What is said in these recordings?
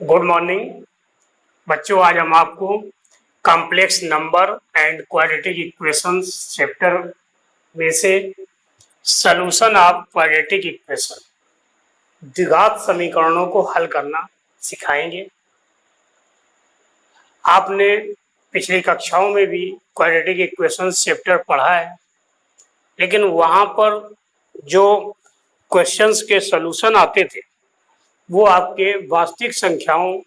Good morning बच्चों। आज हम आपको complex number and quadratic equations chapter में से सॉल्यूशन ऑफ क्वाड्रेटिक इक्वेशन द्विघात समीकरणों को हल करना सिखाएंगे। आपने पिछली कक्षाओं में भी क्वाड्रेटिक इक्वेशंस चैप्टर पढ़ा है, लेकिन वहाँ पर जो क्वेश्चंस के सॉल्यूशन आते थे वो आपके वास्तविक संख्याओं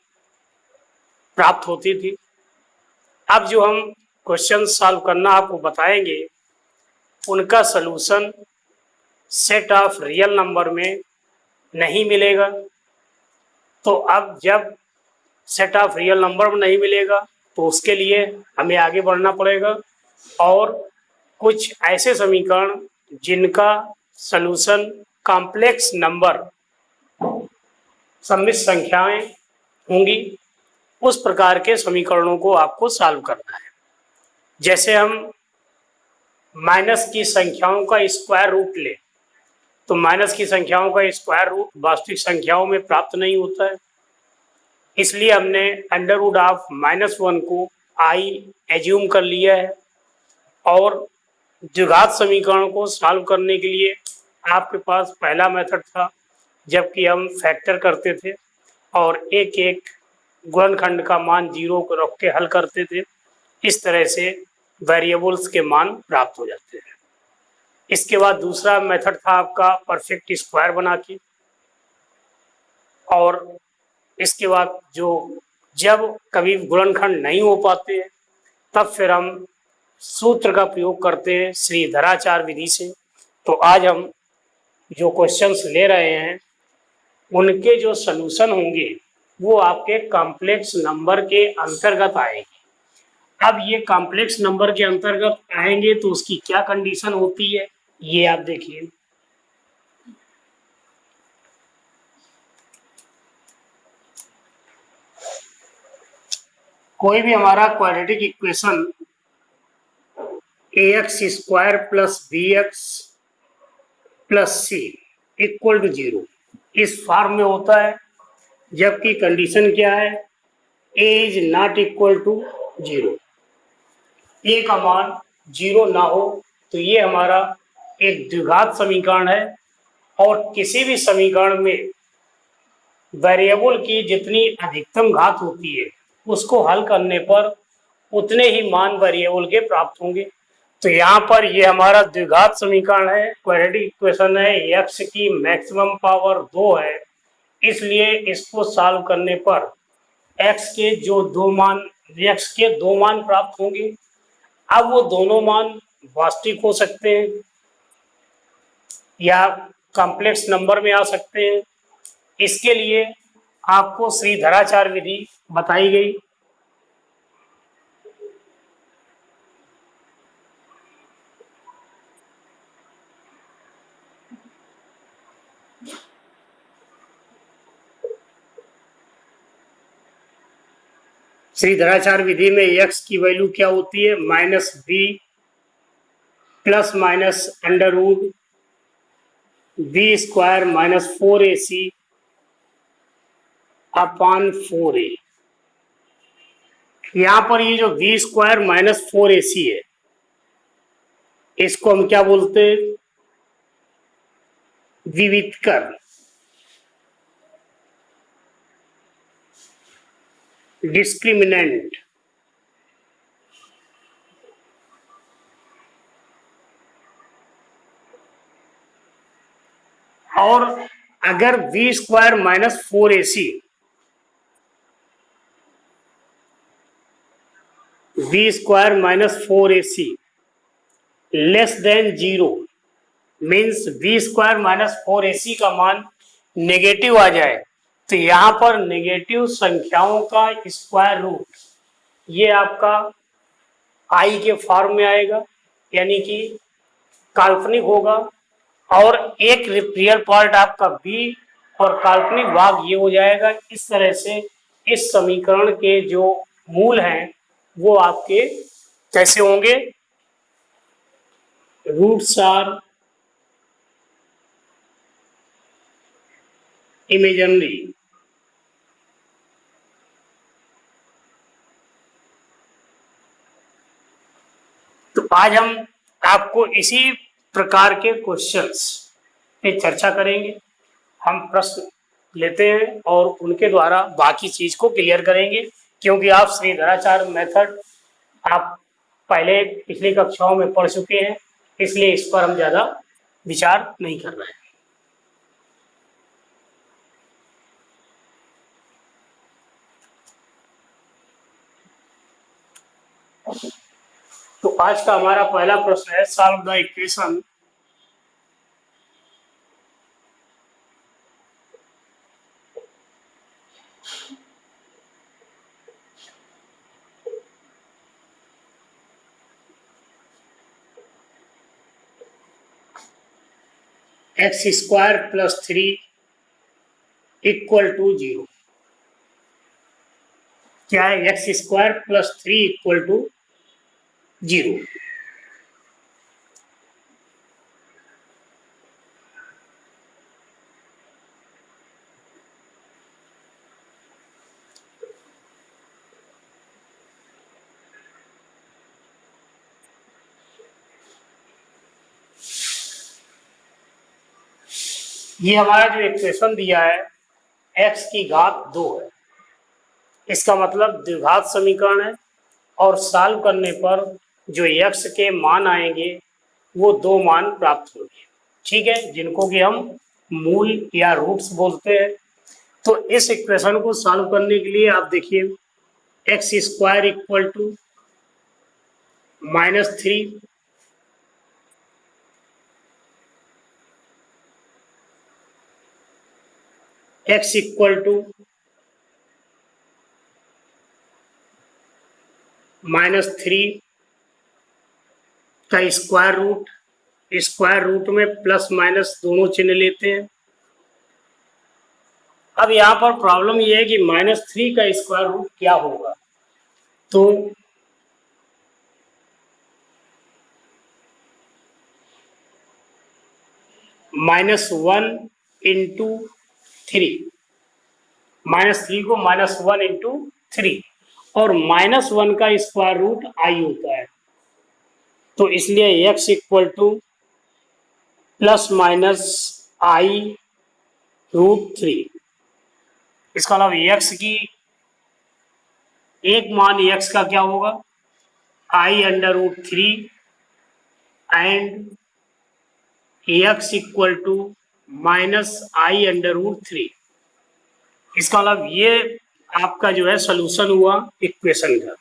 प्राप्त होती थी। अब जो हम क्वेश्चन सॉल्व करना आपको बताएंगे उनका solution set of real number में नहीं मिलेगा। तो अब जब सेट ऑफ रियल नंबर में नहीं मिलेगा तो उसके लिए हमें आगे बढ़ना पड़ेगा और कुछ ऐसे समीकरण जिनका सलूशन कॉम्प्लेक्स नंबर सम्मिश्र संख्याएं होंगी, उस प्रकार के समीकरणों को आपको सॉल्व करना है। जैसे हम माइनस की संख्याओं का स्क्वायर रूट ले तो माइनस की संख्याओं का स्क्वायर रूट वास्तविक संख्याओं में प्राप्त नहीं होता है, इसलिए हमने अंडर रूट ऑफ -1 को आई एज्यूम कर लिया है। और द्विघात समीकरण को सॉल्व करने के लिए आपके पास पहला मेथड था जबकि हम फैक्टर करते थे और एक एक गुणनखंड का मान 0 को रख के हल करते थे। इस तरह से वेरिएबल्स के मान प्राप्त हो जाते हैं। इसके बाद दूसरा मेथड था आपका परफेक्ट स्क्वायर बना के, और इसके बाद जब कभी गुणनखंड नहीं हो पाते हैं तब फिर हम सूत्र का प्रयोग करते हैं श्रीधराचार्य विधि से। तो आज हम जो क्वेश्चंस ले रहे हैं उनके जो सलूशन होंगे वो आपके कॉम्प्लेक्स नंबर के अंतर्गत आएंगे। अब ये कॉम्प्लेक्स नंबर के अंतर्गत आएंगे तो उसकी क्या कंडीशन होती है ये आप देखिए। कोई भी हमारा quadratic equation ax² + bx + c = 0 इस फॉर्म में होता है, जबकि कंडीशन क्या है, a is not equal to 0, a का मान 0 ना हो तो ये हमारा एक द्विघात समीकरण है। और किसी भी समीकरण में वेरिएबल की जितनी अधिकतम घात होती है उसको हल करने पर उतने ही मान वेरिएबल के प्राप्त होंगे। तो यहाँ पर ये हमारा द्विघात समीकरण है, क्वाड्रेटिक इक्वेशन है, x की मैक्सिमम पावर 2 है, इसलिए इसको सॉल्व करने पर x के दो मान प्राप्त होंगे। अब वो दोनों मान वास्तविक हो सकते हैं या कॉम्प्लेक्स नंबर में आ सकते हैं। इसके लिए आपको श्रीधराचार्य विधि बताई गई। श्रीधराचार्य विधि में x की वैल्यू क्या होती है, -b ± under root b² - 4ac upon 4a। यहाँ पर ये जो b² - 4ac है इसको हम क्या बोलते हैं, विवितकर, डिस्क्रिमिनेंट। और अगर b² - 4ac less than 0 means b² - 4ac का मान नेगेटिव आ जाए तो यहाँ पर नेगेटिव संख्याओं का स्क्वायर रूट ये आपका i के फॉर्म में आएगा, यानी कि काल्पनिक होगा, और एक रियल पार्ट आपका b और काल्पनिक भाग ये हो जाएगा। इस तरह से इस समीकरण के जो मूल हैं वो आपके कैसे होंगे, रूट्स आर इमेजिनरी। आज हम आपको इसी प्रकार के क्वेश्चंस पे चर्चा करेंगे। हम प्रश्न लेते हैं और उनके द्वारा बाकी चीज को क्लियर करेंगे, क्योंकि आप श्रीधराचार्य मेथड आप पहले पिछली कक्षाओं में पढ़ चुके हैं, इसलिए इस पर हम ज्यादा विचार नहीं कर रहे हैं। तो आज का हमारा पहला प्रश्न है, solve the equation x square plus 3 equal to 0। क्या है? X square plus 3 equal to 0। ये हमारा जो इक्वेशन दिया है x की घात 2 है, इसका मतलब द्विघात समीकरण है, और सॉल्व करने पर जो x के मान आएंगे वो 2 मान प्राप्त होंगे। ठीक है, जिनको कि हम मूल या रूट्स बोलते हैं। तो इस इक्वेशन को सॉल्व करने के लिए आप देखिए, x square equal to -3 x equal to -3 का स्क्वायर रूट, स्क्वायर रूट में प्लस माइनस दोनों चिन्ह लेते हैं। अब यहाँ पर प्रॉब्लम यह है कि -3 का स्क्वायर रूट क्या होगा। तो -1 इंटू 3, -3 को -1 इंटू 3, और -1 का स्क्वायर रूट i होता है। तो इसलिए x equal to plus minus i root 3। इसका मतलब x की एक मान x का क्या होगा, i under root 3 and x equal to minus i under root 3। इसका मतलब ये आपका जो है सोल्यूशन हुआ इक्वेशन का।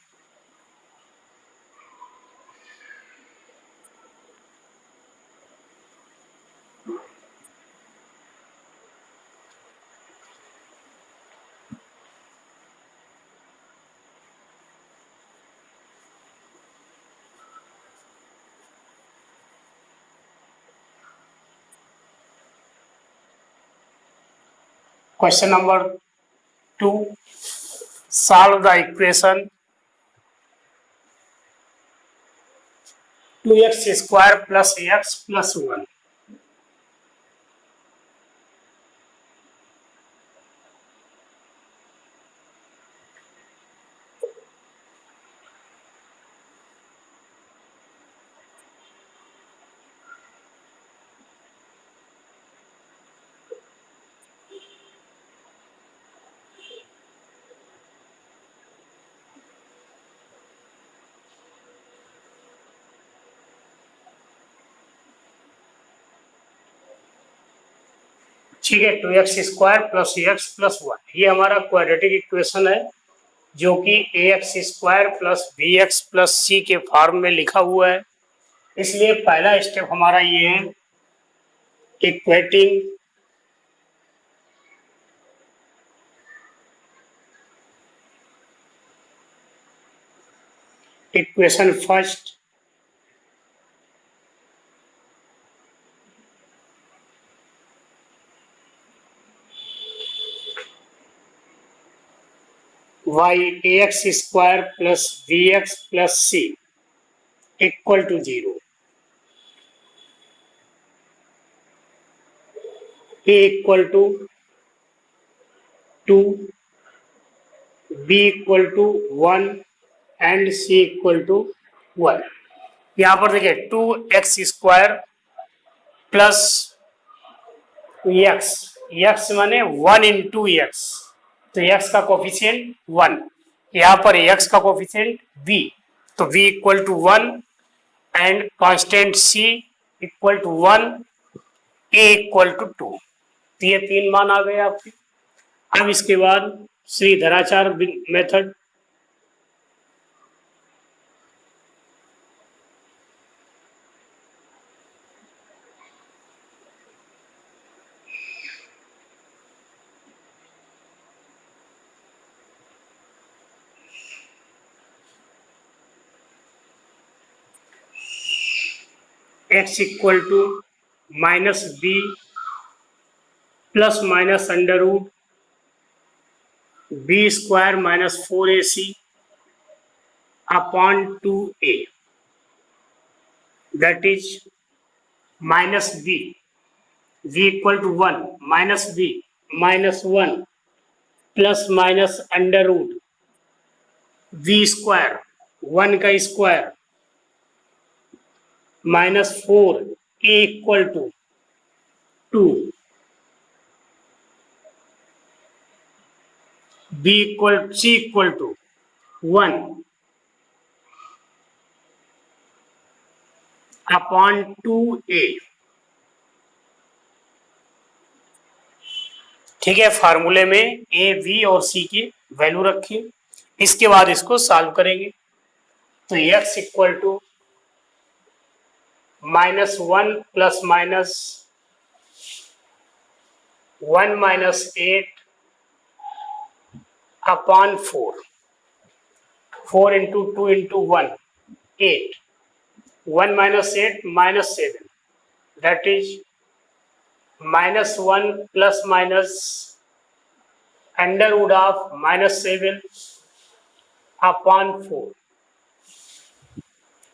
Question number 2, solve the equation 2x square plus x plus 1। ठीक है, 2x square plus x plus 1, ये हमारा क्वाड्रेटिक इक्वेशन है, जो कि ax square plus bx plus c के फॉर्म में लिखा हुआ है। इसलिए पहला स्टेप हमारा ये है, equating equation first, y ax square plus bx plus c equal to 0। a equal to 2, b equal to 1 and c equal to 1। यहाँ पर देखिए 2x² प्लस एक्स, एक्स माने 1 इंटू एक्स, तो एक्स का कोफिशियंट 1, यहाँ पर एक्स का coefficient v, तो v equal to 1 and constant c equal to 1, a equal to 2। तो ये 3 मान आ गए आपके। अब इसके बाद Sridharacharya method, x equal to minus b plus minus under root b square minus 4ac upon 2a, that is minus b, v equal to 1 minus b minus 1 plus minus under root v square 1 का square minus 4a equal to 2, b equal c equal to 1 upon 2a। ठीक है, फार्मूले में ए, B और सी की value रखिए, इसके बाद इसको सॉल्व करेंगे। तो x equal to minus 1 plus minus 1 minus 8 upon 4, 4 into 2 into 1 8, 1 minus 8 minus 7, that is minus 1 plus minus under root of minus 7 upon 4।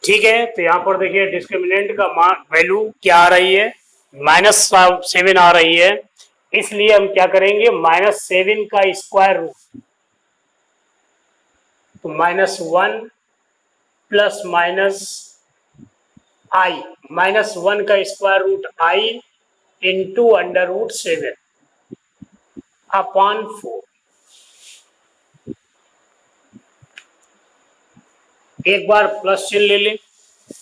ठीक है, तो यहाँ पर देखिए डिस्क्रिमिनेंट का वैल्यू क्या आ रही है, -7 आ रही है, इसलिए हम क्या करेंगे, -7 का स्क्वायर रूट, तो -1 प्लस माइनस आई, -1 का स्क्वायर रूट आई इंटू अंडर रूट 7 अपॉन 4। एक बार प्लस चिन्ह ले लें,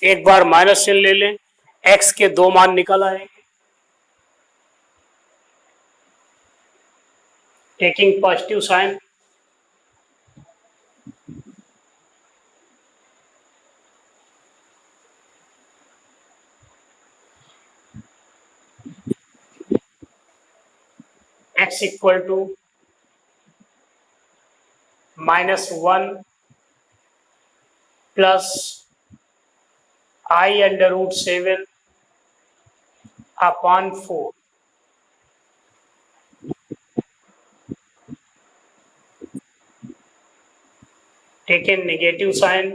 एक बार माइनस चिन्ह ले लें, x के 2 मान निकल आएंगे। Taking positive sign, x equal to -1 plus i under root 7 upon 4। Taken negative sign,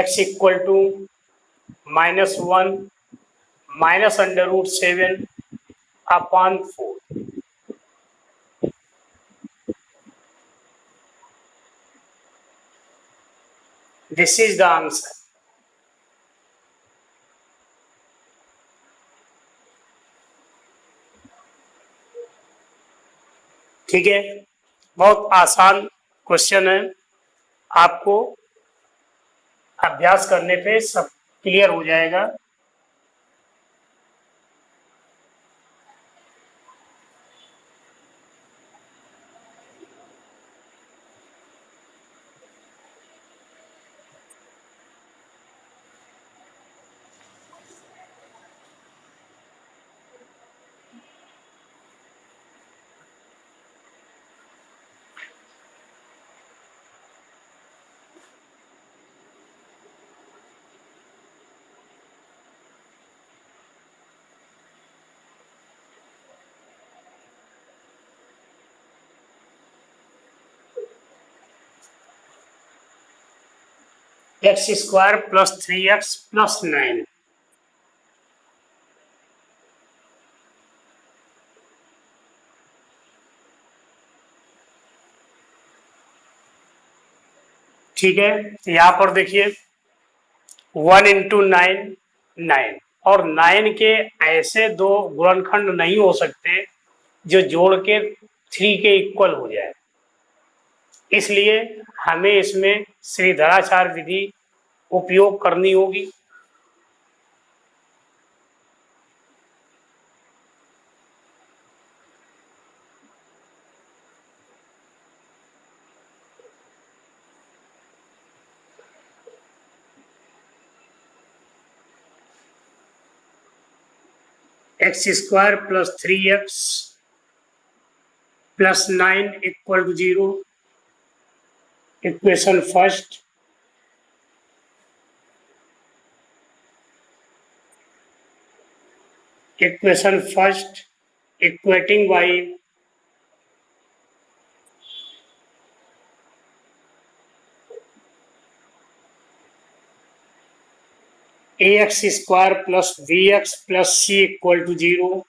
x equal to -1 minus under root 7 upon 4। This is the answer. ठीक है, बहुत आसान क्वेश्चन है, आपको अभ्यास करने पे सब क्लियर हो जाएगा। X square plus 3x plus 9, ठीक है, यहाँ पर देखिए 1 इंटू 9 9, और 9 के ऐसे दो गुणनखंड नहीं हो सकते जो जोड़ के 3 के इक्वल हो जाए, इसलिए हमें इसमें श्रीधराचार्य विधि उपयोग करनी होगी। X square plus 3x plus 9 equal to 0, equation first. Equation first equating by ax square plus bx plus c equal to 0,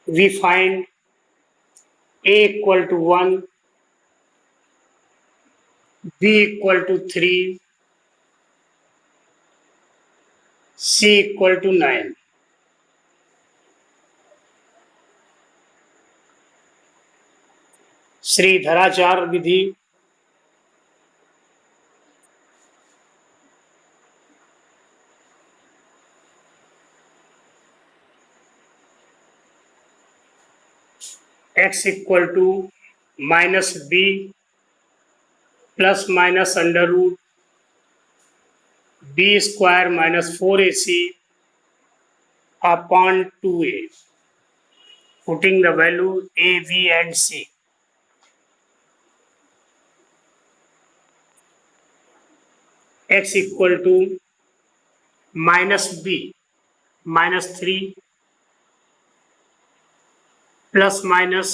we find a equal to 1, b equal to 3, c equal to 9. Sridharacharya विधि x equal to minus b plus minus under root b square minus 4ac upon 2a, putting the value a, b and c. x equal to minus b minus 3 plus minus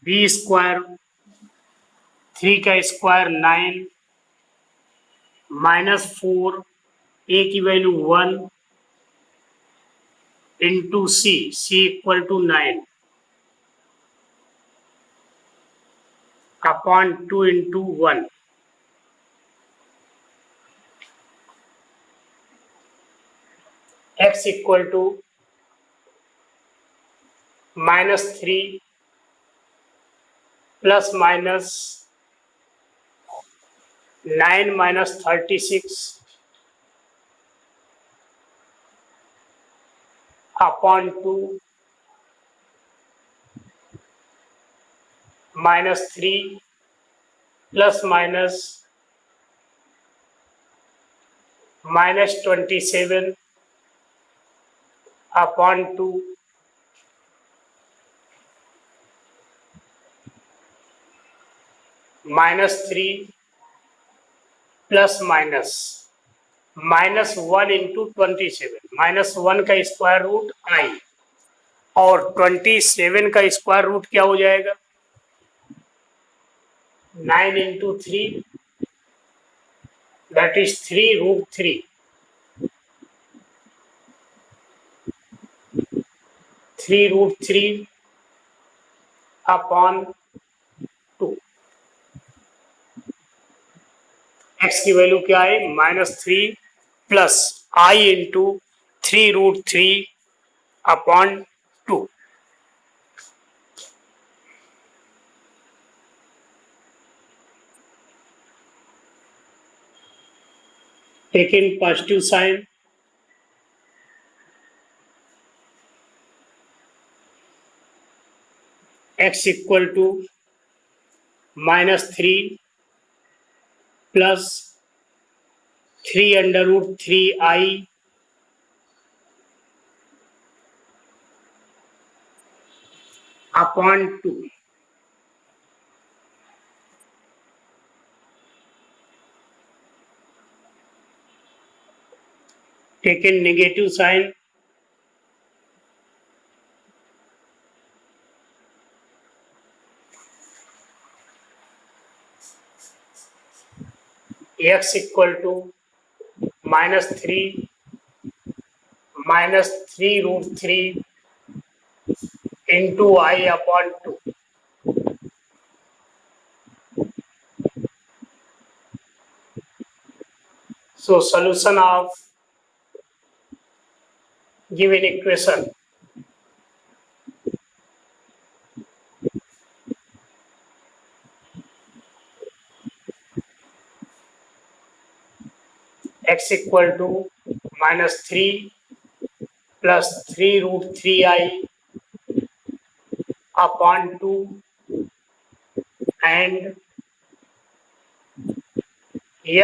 b square 3 का square 9 minus 4 a की value 1 into c, c equal to 9 upon 2 into 1. x equal to minus 3 plus minus 9 minus 36 upon 2 minus 3 plus minus minus 27 upon 2 minus 3 plus minus minus 1 into 27, minus 1 का square root आई और 27 का square root क्या हो जाएगा 9 into 3, that is 3 root 3, 3 root 3 upon 2. x की value क्या है -3 plus i into 3 root 3 upon 2. Taking positive sign, x equal to -3 plus 3 under root 3i upon 2. Taking negative sign, x equal to -3 root 3 into I upon 2. So solution of given equation. X equal to -3 plus 3 root 3i upon 2 and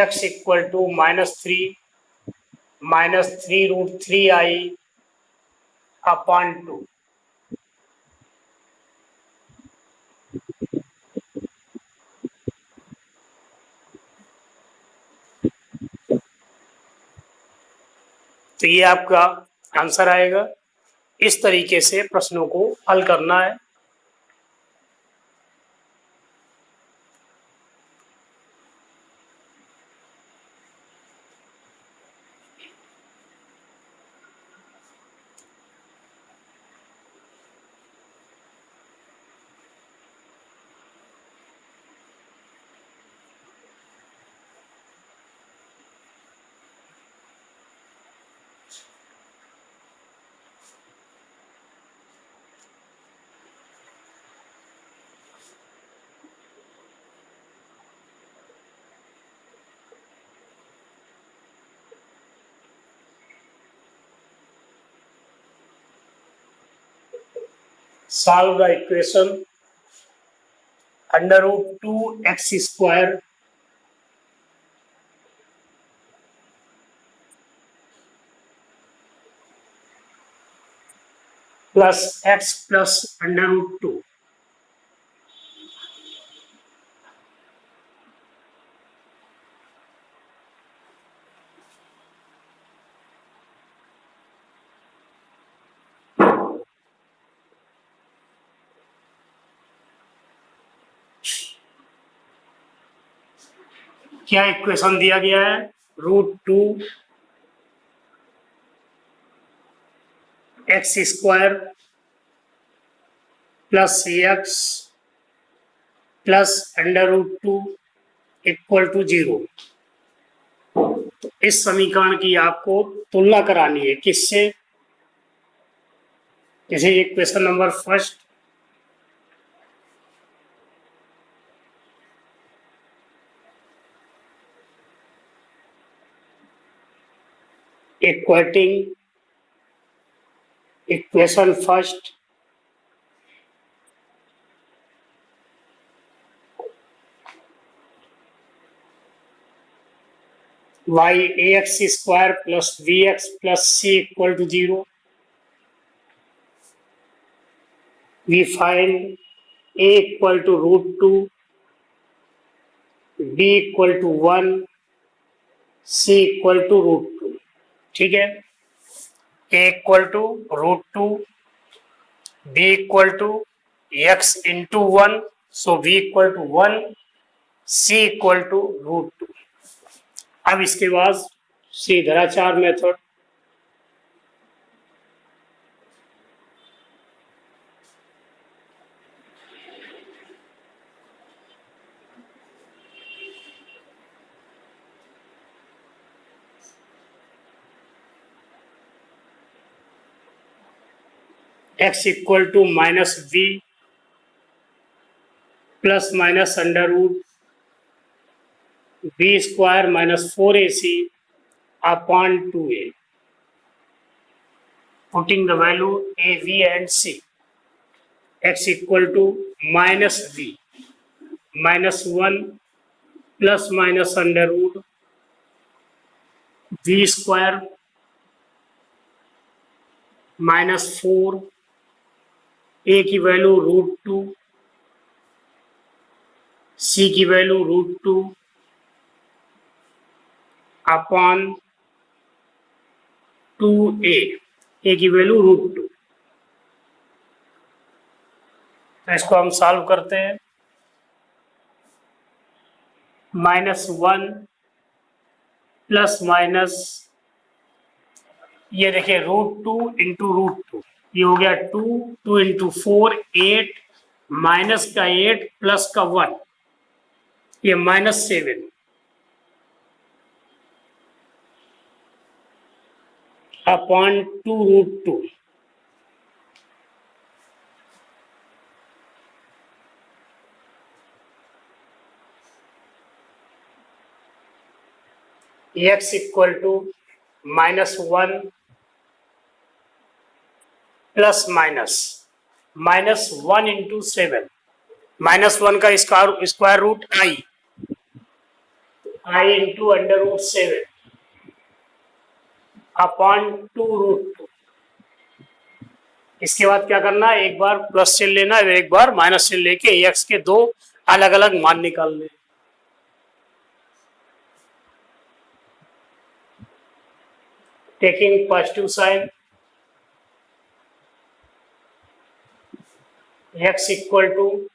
x equal to -3 minus 3 root 3i upon 2. तो ये आपका answer आएगा। इस तरीके से प्रश्नों को हल करना है। Solve the equation under root 2x square plus x plus under root 2. क्या इक्वेशन दिया गया है? Root 2 x square plus x plus under root 2 equal to 0। इस समीकरण की आपको तुलना करानी है किससे? जैसे equation number first equating equation first y ax square plus bx plus c equal to 0. We find a equal to root 2, b equal to 1, c equal to root 2. ठीक है, a equal to root 2, b equal to x into 1, so b equal to 1, c equal to root 2. अब इसके बाद Sridharacharya method, x equal to minus b plus minus under root b square minus 4ac upon 2a. Putting the value a, v and c. X equal to minus b minus 1 plus minus under root b square minus 4, a की value root 2, c की value root 2 upon 2a, a की value root 2। तो इसको हम solve करते हैं। -1 plus minus, ये देखिए रूट 2 इंटू रूट 2, ये हो गया 2, 2 इंटू 4 8, माइनस का 8 प्लस का 1, ये -7, upon 2√2 x equal to -1 plus -1 into 7, -1 का square root i into √7 upon 2√2। इसके बाद क्या करना है, एक बार प्लस चिन्ह लेना है, एक बार माइनस चिन्ह लेके x के दो अलग अलग मान निकालने। Taking positive sign, x equal to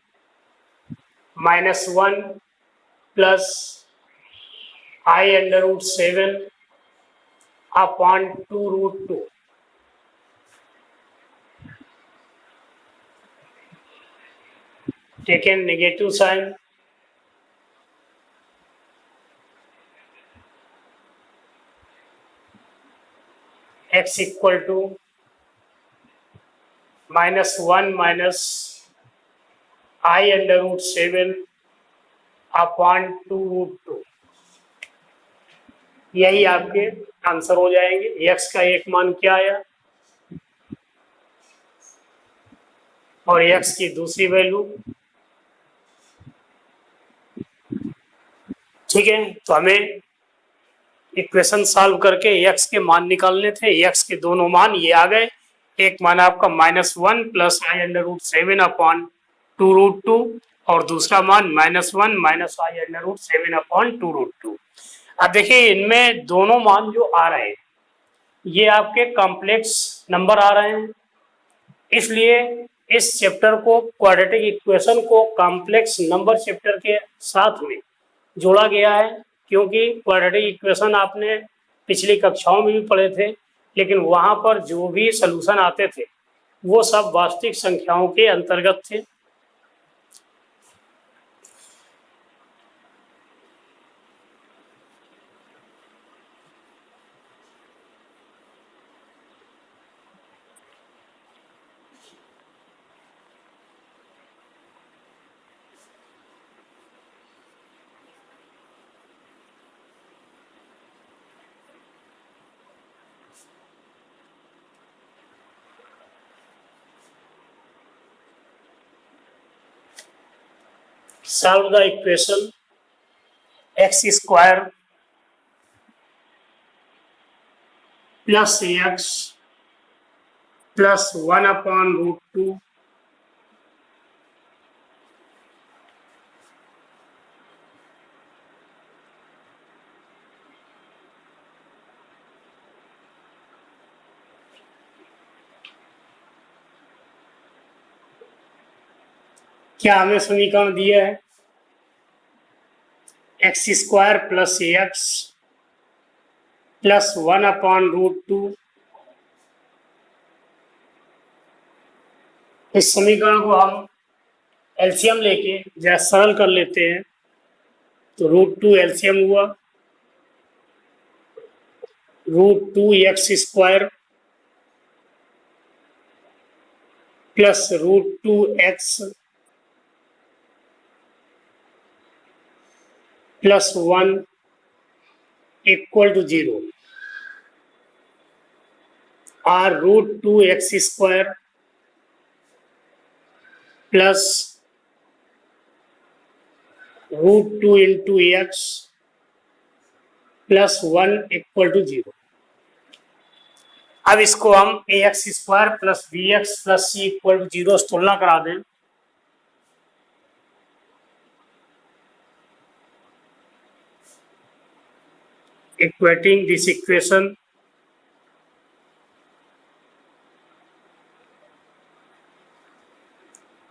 -1 plus i√7 upon 2√2। Taken negative sign, x equal to -1 minus i√7 upon 2√2। यही आपके आंसर हो जाएंगे। x का एक मान क्या आया और x की दूसरी वैल्यू। ठीक है, तो हमें इक्वेशन सॉल्व करके x के मान निकालने थे। x के दोनों मान ये आ गए। एक मान आपका -1 प्लस i√7 अपॉन 2√2 और दूसरा मान -1 माइनस i√7 अपॉन 2√2। अब देखिए इनमें दोनों मान जो आ रहे हैं ये आपके कॉम्प्लेक्स नंबर आ रहे हैं, इसलिए इस चैप्टर को क्वाड्रेटिक इक्वेशन को कॉम्प्लेक्स नंबर चैप्टर के साथ में जोड़ा गया है, क्योंकि क्वाड्रेटिक इक्वेशन आपने पिछली कक्षाओं में भी पढ़े थे, लेकिन वहाँ पर जो भी सलूशन आते थे वो सब वास्तविक संख्याओं के अंतर्गत थे। Solve the equation x square plus x plus 1 upon √2 क्या हमें समीकरण दिया है x square plus x plus 1 upon √2। इस समीकरण को हम एलसीएम लेके जरा सरल कर लेते हैं, तो √2 एलसीएम हुआ √2x square plus √2x plus 1 equal to 0 और √2x square plus √2 into x plus 1 equal to 0। अब इसको हम ax square plus bx plus c equal to 0 से तुलना करा दें। Equating this equation,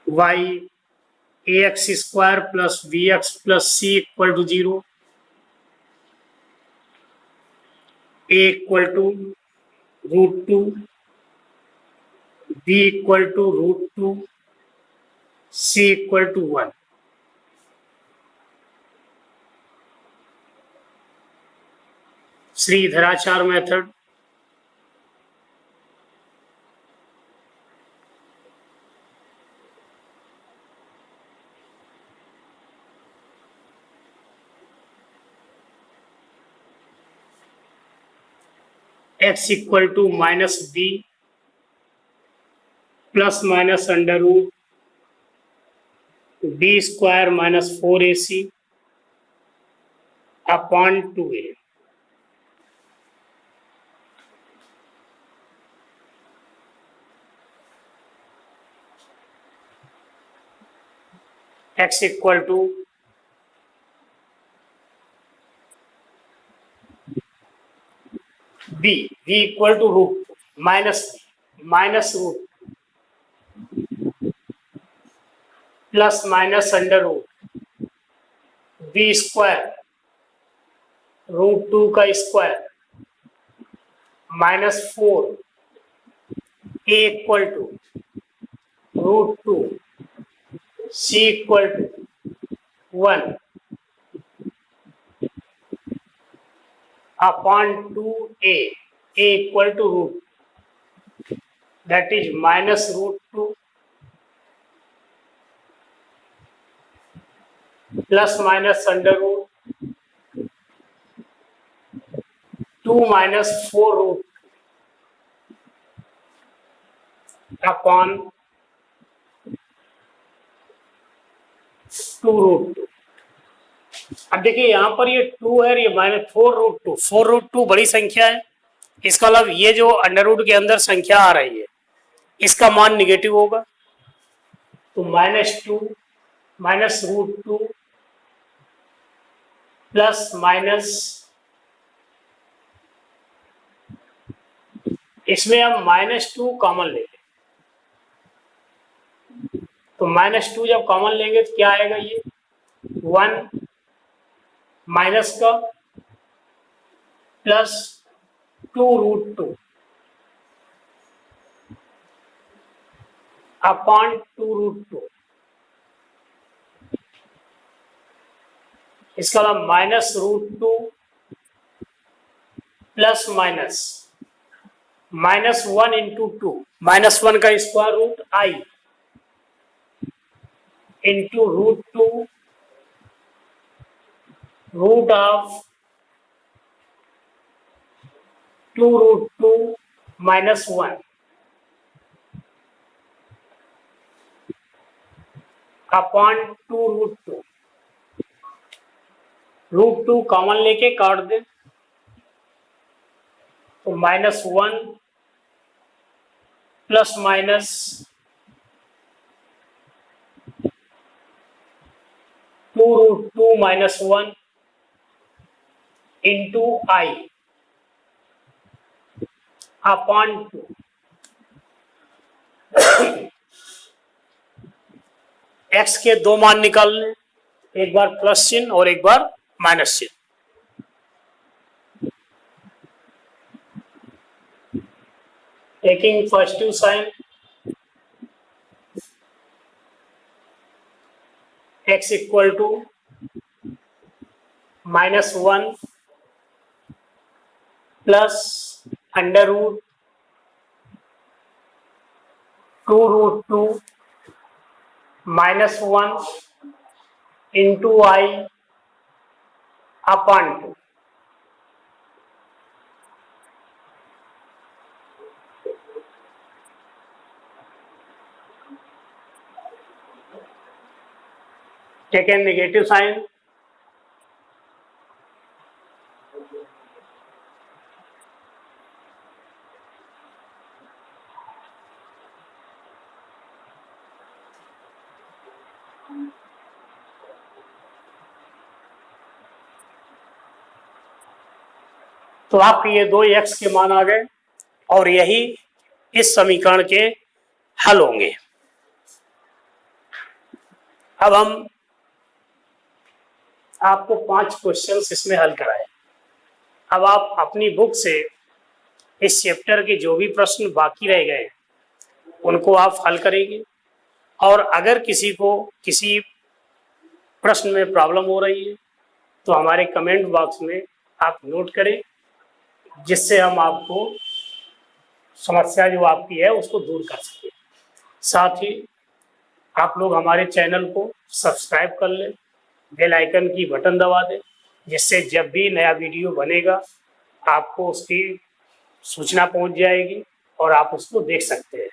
y ax square plus bx plus c equal to 0, a equal to √2, b equal to √2, c equal to 1। Sridharacharya method, x equal to minus b plus minus under root b square minus 4ac upon 2a। X equal to b equal to root minus root plus minus under root b square root 2 का square minus 4 a equal to root 2 c equal to 1 upon 2a equal to root that is minus root 2 plus minus under root 2 minus 4 root upon 2 root 2। अब देखिए यहाँ पर ये 2 है, ये minus 4 root 2। 4 root 2 बड़ी संख्या है, इसका मतलब ये जो अंडर रूट के अंदर संख्या आ रही है इसका मान निगेटिव होगा, तो -2 माइनस रूट 2 प्लस माइनस, इसमें हम -2 कॉमन ले लें, तो -2 जब कॉमन लेंगे तो क्या आएगा, ये 1 माइनस का प्लस 2 रूट 2 अपॉन 2 रूट 2। इसका मतलब minus root 2 plus minus 1 into 2, -1 का square root I into root 2 root of 2 root 2 minus 1 upon 2 root 2। Root 2 common लेके काट दे तो -1 plus minus 2 root 2 minus 1 into आई अपॉन 2। एक्स के दो मान निकालने, एक बार प्लस चिन्ह और एक बार माइनस चिन्ह। Taking positive sign, x equal to -1 plus under root 2 root 2 minus 1 into I upon 2। Taking negative sign, तो आपके ये दो एक्स के मान आ गए और यही इस समीकरण के हल होंगे। अब हम आपको 5 क्वेश्चंस इसमें हल कराए। अब आप अपनी बुक से इस चैप्टर के जो भी प्रश्न बाकी रह गए उनको आप हल करेंगे, और अगर किसी को किसी प्रश्न में प्रॉब्लम हो रही है तो हमारे कमेंट बॉक्स में आप नोट करें, जिससे हम आपको समस्या जो आपकी है उसको दूर कर सकें। साथ ही आप लोग हमारे चैनल को सब्सक्राइब कर लें, बेल आइकन की बटन दबा दें, जिससे जब भी नया वीडियो बनेगा आपको उसकी सूचना पहुंच जाएगी और आप उसको देख सकते हैं।